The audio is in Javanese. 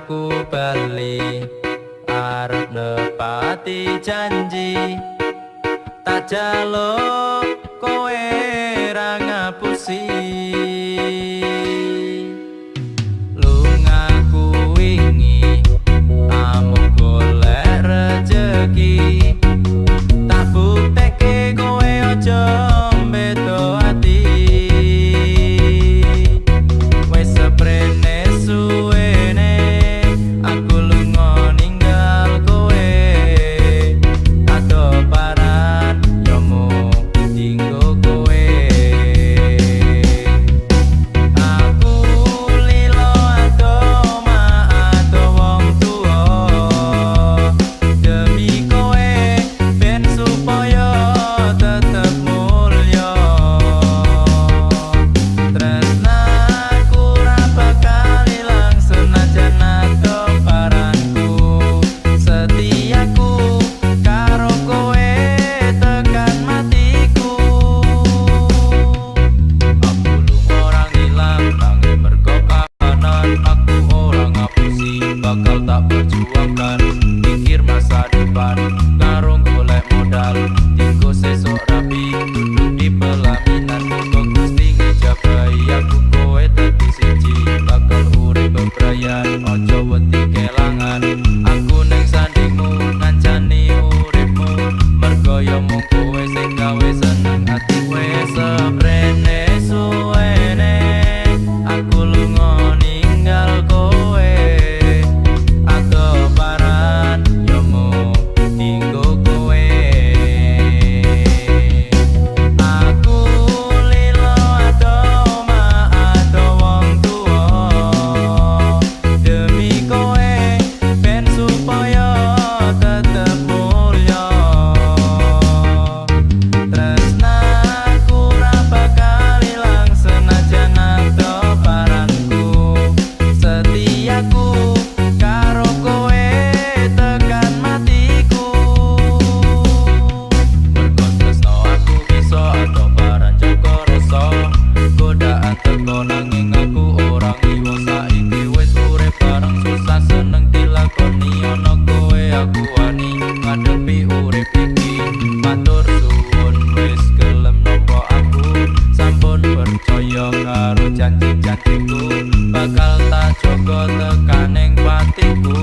aku bali arep nepati janji tak jaluk kowe ra ngapusi lungaku wingi amung golek rejeki tak buktekke kowe aja mbedo ati wis seprene suwene aku lunga ninggal kowe ado paran yomu dinggo kowe aku lilo ado ma ado wong tuwa demi kowe ben supaya tetep mulya tresnaku ra bakal ilang senajan ado paranku setiaku karo kowe tekan matiku aku lunga orang ilang tangi mergo kahanan aku orang ngapusi bakal tak perjuangkan pikir masa depan karo golek modal tinggo sesuk rapi duduk di pelaminan muga Gusti ngejabahi aku kowe dadi siji bakal urip bebrayan ojo wedi kelangan aku ning sandingmu ngancani uripmu mergo yo mung kowe sing gawe seneng ati wis seprene suwene aku lunga ninggal kowe ado paran yo mung dinggo kowe aku lilo ado ma ado wong tuwa demi kowe ben supaya tetep mulya tresnaku ra bakal ilang senajan ado paranku setiaku karo kowe tekan matiku mergo tresno aku bisa ado paran jaga rasa godaan teko nanging aku ora ngiwo saiki wis urip bareng susah seneng dilakoni ana kowe aku wani ngadepi urip iki matur suwun wis gelem nampa aku sampun percaya karo janji-janjiku bakal tak jaga tekaning patiku